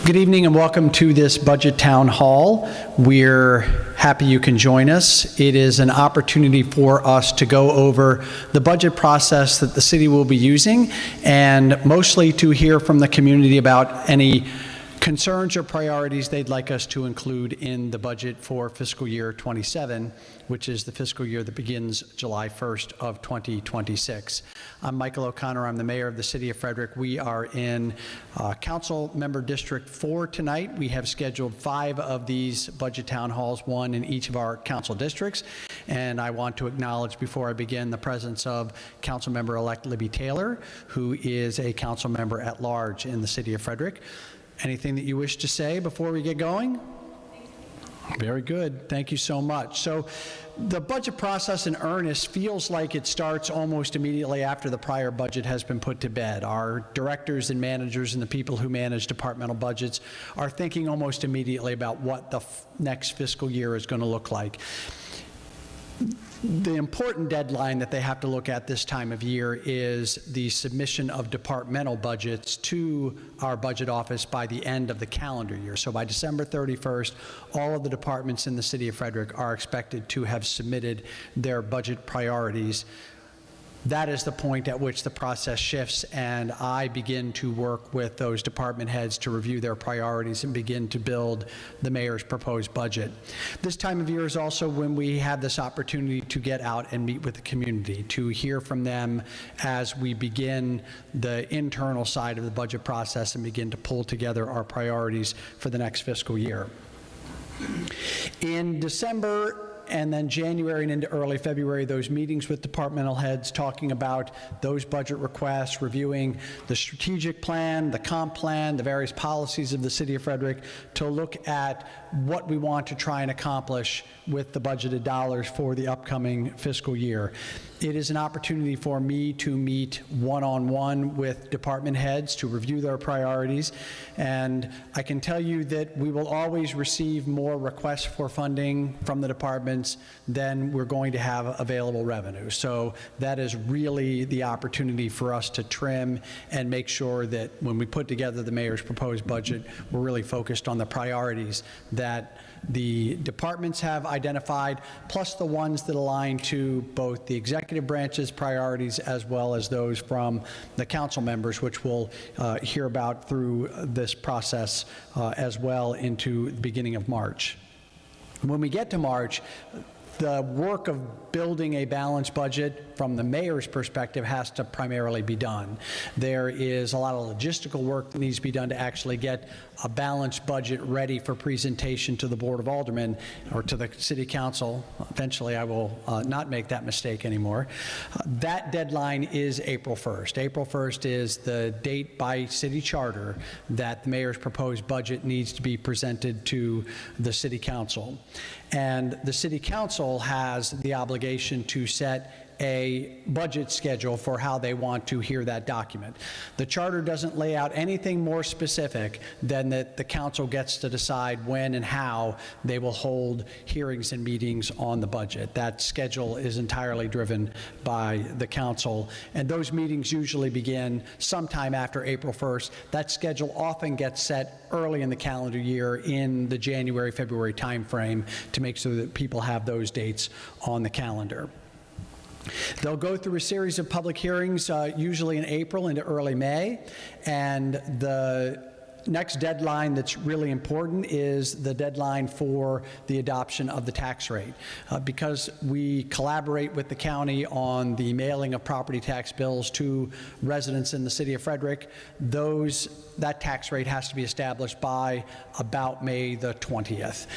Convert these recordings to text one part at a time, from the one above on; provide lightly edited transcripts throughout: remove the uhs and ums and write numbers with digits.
Good evening and welcome to this Budget Town Hall. We're happy you can join us. It is an opportunity for us to go over the budget process that the city will be using and mostly to hear from the community about any concerns or priorities they'd like us to include in the budget for fiscal year 27, which is the fiscal year that begins July 1st of 2026. I'm Michael O'Connor. I'm the mayor of the city of Frederick. We are in Council Member District 4 tonight. We have scheduled 5 of these budget town halls, 1 in each of our council districts. And I want to acknowledge before I begin the presence of Council Member-elect Libby Taylor, who is a council member at large in the city of Frederick. Anything that you wish to say before we get going? Very good. Thank you so much. So the budget process in earnest feels like it starts almost immediately after the prior budget has been put to bed. Our directors and managers and the people who manage departmental budgets are thinking almost immediately about what the next fiscal year is going to look like. The important deadline that they have to look at this time of year is the submission of departmental budgets to our budget office by the end of the calendar year. So by December 31st, all of the departments in the city of Frederick are expected to have submitted their budget priorities. That is the point at which the process shifts, and I begin to work with those department heads to review their priorities and begin to build the mayor's proposed budget. This time of year is also when we have this opportunity to get out and meet with the community, to hear from them as we begin the internal side of the budget process and begin to pull together our priorities for the next fiscal year. In December and then January and into early February, those meetings with departmental heads talking about those budget requests, reviewing the strategic plan, the comp plan, the various policies of the city of Frederick to look at what we want to try and accomplish with the budgeted dollars for the upcoming fiscal year. It is an opportunity for me to meet one-on-one with department heads to review their priorities, and I can tell you that we will always receive more requests for funding from the departments than we're going to have available revenue. So that is really the opportunity for us to trim and make sure that when we put together the mayor's proposed budget, we're really focused on the priorities that the departments have identified, plus the ones that align to both the executive branch's priorities as well as those from the council members, which we'll hear about through this process as well into the beginning of March. When we get to March, the work of building a balanced budget from the mayor's perspective has to primarily be done. There is a lot of logistical work that needs to be done to actually get a balanced budget ready for presentation to the Board of Aldermen or to the City Council. Eventually, I will not make that mistake anymore. That deadline is April 1st. April 1st is the date by city charter that the mayor's proposed budget needs to be presented to the City Council. And the City Council has the obligation to set a budget schedule for how they want to hear that document. The charter doesn't lay out anything more specific than that the council gets to decide when and how they will hold hearings and meetings on the budget. That schedule is entirely driven by the council, and those meetings usually begin sometime after April 1st. That schedule often gets set early in the calendar year in the January, February timeframe to make sure that people have those dates on the calendar. They'll go through a series of public hearings, usually in April into early May, and the next deadline that's really important is the deadline for the adoption of the tax rate. Because we collaborate with the county on the mailing of property tax bills to residents in the city of Frederick, that tax rate has to be established by about May the 20th,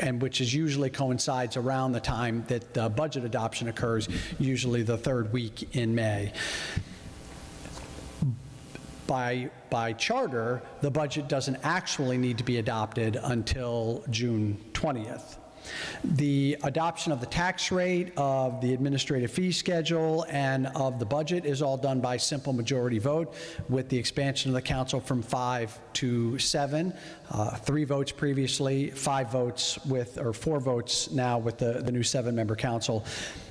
and which is usually coincides around the time that the budget adoption occurs, usually the third week in May. By charter, the budget doesn't actually need to be adopted until June 20th. The adoption of the tax rate, of the administrative fee schedule, and of the budget is all done by simple majority vote, with the expansion of the council from 5 to 7, 3 votes previously, 5 votes or 4 votes now with the new 7-member council.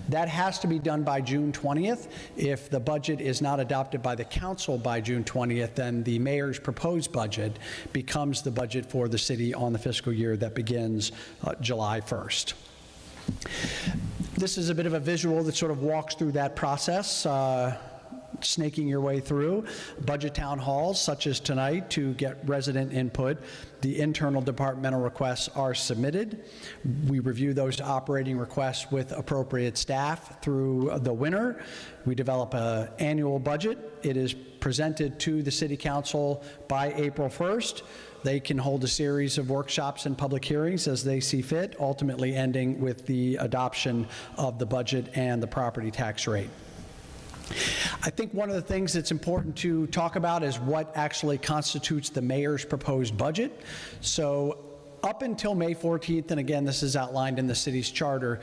That has to be done by June 20th. If the budget is not adopted by the council by June 20th, then the mayor's proposed budget becomes the budget for the city on the fiscal year that begins July 1st. This is a bit of a visual that sort of walks through that process. Snaking your way through budget town halls such as tonight to get resident input. The internal departmental requests are submitted. We review those operating requests with appropriate staff through the winter. We develop an annual budget. It is presented to the city council by April 1st. They can hold a series of workshops and public hearings as they see fit, ultimately ending with the adoption of the budget and the property tax rate. I think one of the things that's important to talk about is what actually constitutes the mayor's proposed budget. So up until May 14th, and again, this is outlined in the city's charter,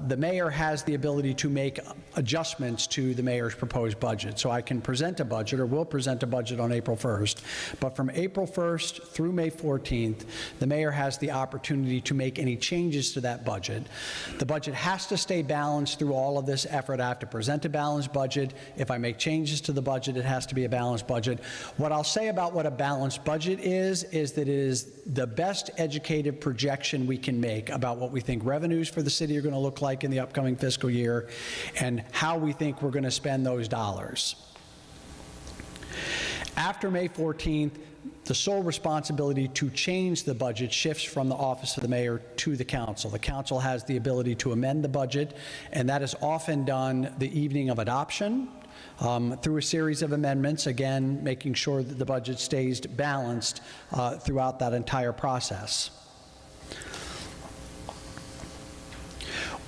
the mayor has the ability to make adjustments to the mayor's proposed budget. So I can present a budget, or will present a budget on April 1st, but from April 1st through May 14th, the mayor has the opportunity to make any changes to that budget. The budget has to stay balanced through all of this effort. I have to present a balanced budget. If I make changes to the budget, it has to be a balanced budget. What I'll say about what a balanced budget is that it is the best educated projection we can make about what we think revenues for the city are going to look like in the upcoming fiscal year and how we think we're going to spend those dollars. After May 14th, the sole responsibility to change the budget shifts from the office of the mayor to the council. The council has the ability to amend the budget, and that is often done the evening of adoption. Through a series of amendments, again, making sure that the budget stays balanced throughout that entire process.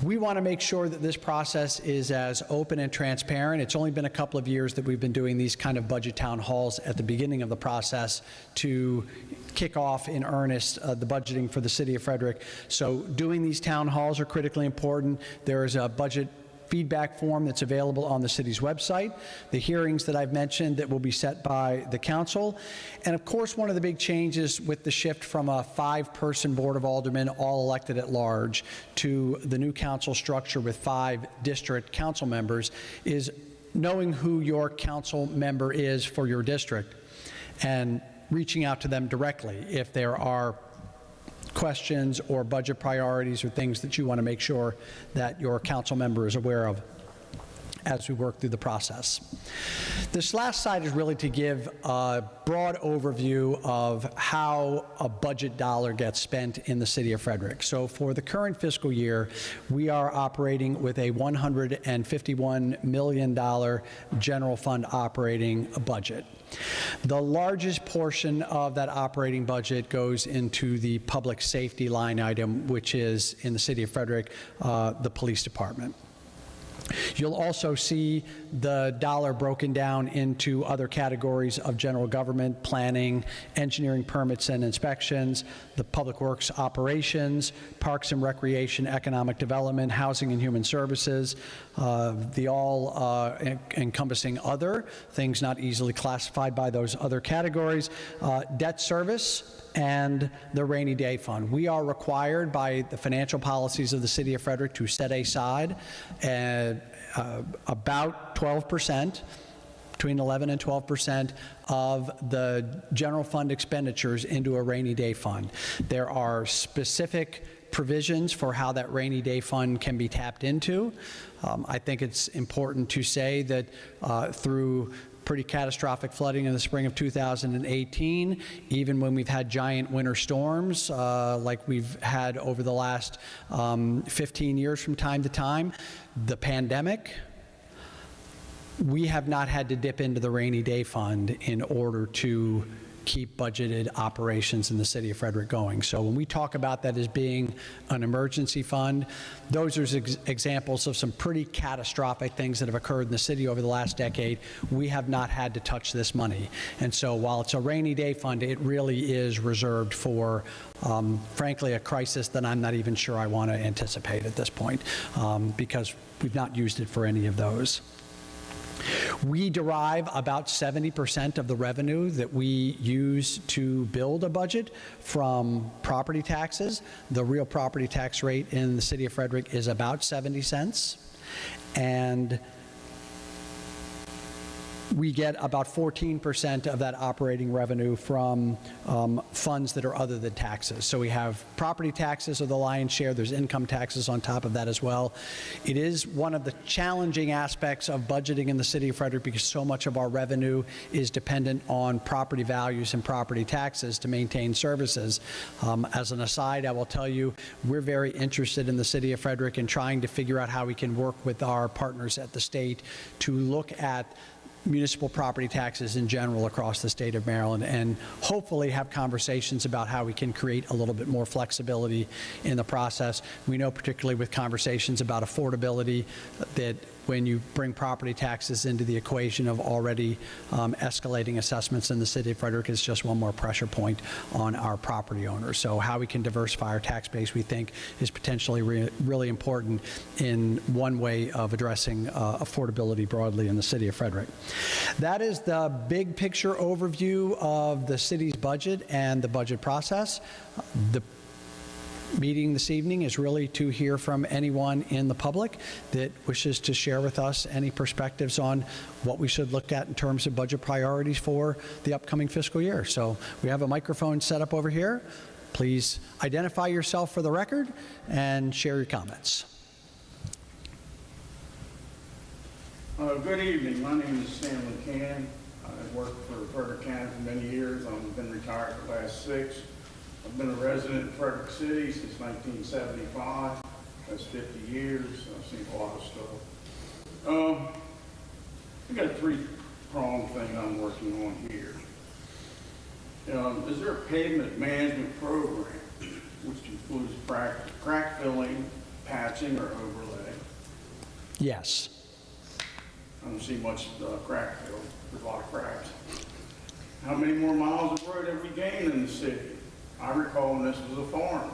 We want to make sure that this process is as open and transparent. It's only been a couple of years that we've been doing these kind of budget town halls at the beginning of the process to kick off in earnest the budgeting for the city of Frederick. So doing these town halls are critically important. There is a budget feedback form that's available on the city's website, the hearings that I've mentioned that will be set by the council, and of course one of the big changes with the shift from a 5-person board of aldermen all elected at large to the new council structure with 5 district council members is knowing who your council member is for your district and reaching out to them directly if there are questions or budget priorities or things that you want to make sure that your council member is aware of as we work through the process. This last slide is really to give a broad overview of how a budget dollar gets spent in the city of Frederick. So for the current fiscal year, we are operating with a $151 million general fund operating budget. The largest portion of that operating budget goes into the public safety line item, which is in the city of Frederick, the police department. You'll also see the dollar broken down into other categories of general government, planning, engineering permits and inspections, the public works operations, parks and recreation, economic development, housing and human services, the all encompassing other, things not easily classified by those other categories, debt service, and the rainy day fund. We are required by the financial policies of the city of Frederick to set aside about 12%, between 11 and 12% of the general fund expenditures into a rainy day fund. There are specific provisions for how that rainy day fund can be tapped into. I think it's important to say that through pretty catastrophic flooding in the spring of 2018, even when we've had giant winter storms like we've had over the last 15 years from time to time. The pandemic, we have not had to dip into the rainy day fund in order to keep budgeted operations in the city of Frederick going. So when we talk about that as being an emergency fund, those are examples of some pretty catastrophic things that have occurred in the city over the last decade. We have not had to touch this money. And so while it's a rainy day fund, it really is reserved for, frankly, a crisis that I'm not even sure I want to anticipate at this point, because we've not used it for any of those. We derive about 70% of the revenue that we use to build a budget from property taxes. The real property tax rate in the city of Frederick is about 70 cents. And we get about 14% of that operating revenue from funds that are other than taxes. So we have property taxes are the lion's share. There's income taxes on top of that as well. It is one of the challenging aspects of budgeting in the city of Frederick because so much of our revenue is dependent on property values and property taxes to maintain services. As an aside, I will tell you, we're very interested in the city of Frederick in trying to figure out how we can work with our partners at the state to look at municipal property taxes in general across the state of Maryland, and hopefully have conversations about how we can create a little bit more flexibility in the process. We know, particularly with conversations about affordability, that when you bring property taxes into the equation of already escalating assessments in the city of Frederick, is just one more pressure point on our property owners. So how we can diversify our tax base, we think, is potentially really important in one way of addressing affordability broadly in the city of Frederick. That is the big picture overview of the city's budget and the budget process. The meeting this evening is really to hear from anyone in the public that wishes to share with us any perspectives on what we should look at in terms of budget priorities for the upcoming fiscal year. So we have a microphone set up over here. Please identify yourself for the record and share your comments. Good evening. My name is Stanley Cannon. I've worked for Frederick County for many years. I've been retired for the last 6. I've been a resident in Frederick City since 1975. That's 50 years. I've seen a lot of stuff. I got a 3-pronged thing I'm working on here. Is there a pavement management program which includes crack filling, patching, or overlay? Yes. I don't see much crack fill. There's a lot of cracks. How many more miles of road have we gained in the city? I recall when this was a farm.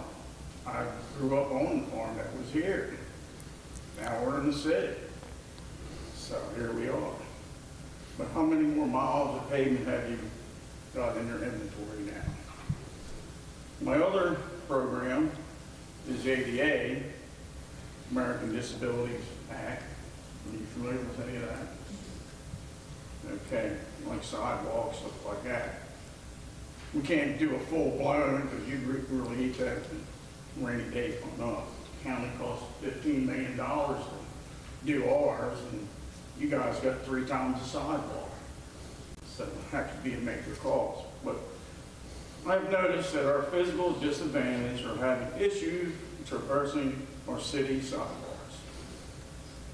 I grew up on the farm that was here. Now we're in the city. So here we are. But how many more miles of pavement have you got in your inventory now? My other program is ADA, American Disabilities Act. Are you familiar with any of that? Okay, like sidewalks, stuff like that. We can't do a full blown because you really eat that rainy day fund up. The county costs $15 million to do ours, and you guys got 3 times the sidewalk. So that could be a major cost. But I've noticed that our physical disadvantage are having issues traversing our city sidewalks.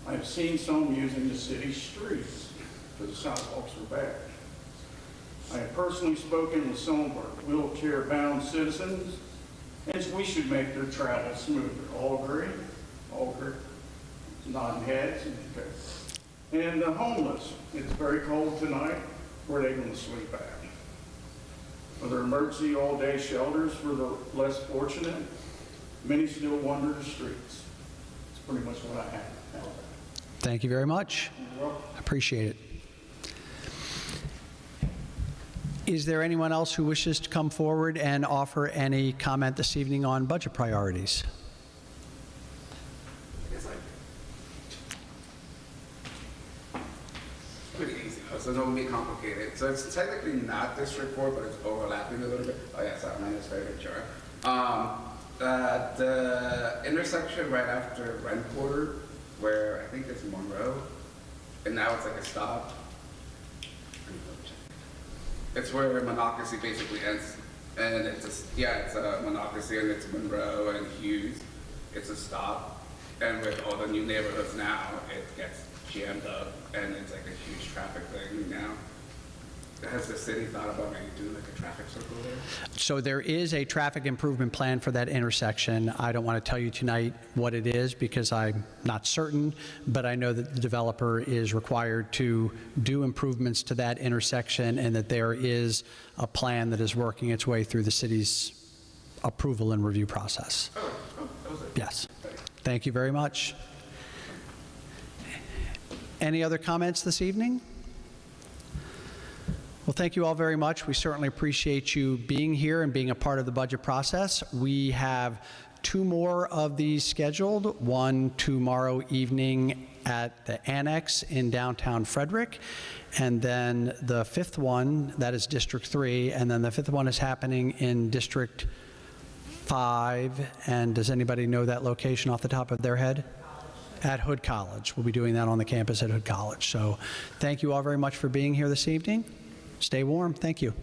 I've seen some using the city streets because the sidewalks are bad. I have personally spoken with some of our wheelchair-bound citizens, and we should make their travel smoother. All agree? All agree? Nodding heads. Okay. And the homeless. It's very cold tonight. Where are they going to sleep at? Are there emergency all-day shelters for the less fortunate? Many still wander the streets. That's pretty much what I have. Thank you very much. You're welcome. I appreciate it. Is there anyone else who wishes to come forward and offer any comment this evening on budget priorities? Pretty easy, so it won't be complicated. So it's technically not this report, but it's overlapping a little bit. Oh yeah, sorry, my name is Favorite Char. The intersection right after Rent Quarter, where I think it's Monroe, and now it's like a stop. It's where Monocacy basically ends. And it's a Monocacy, and it's Monroe and Hughes. It's a stop. And with all the new neighborhoods now, it gets jammed up, and it's like a huge traffic thing now. Has the city thought about maybe doing like a traffic circle there? So there is a traffic improvement plan for that intersection. I don't want to tell you tonight what it is because I'm not certain, but I know that the developer is required to do improvements to that intersection and that there is a plan that is working its way through the city's approval and review process. Oh, that was it. Yes. Thank you very much. Any other comments this evening? Well, thank you all very much. We certainly appreciate you being here and being a part of the budget process. We have 2 more of these scheduled, one tomorrow evening at the Annex in downtown Frederick, and then the 5th one, that is District 3, and then the 5th one is happening in District 5. And does anybody know that location off the top of their head? At Hood College. We'll be doing that on the campus at Hood College. So thank you all very much for being here this evening. Stay warm. Thank you.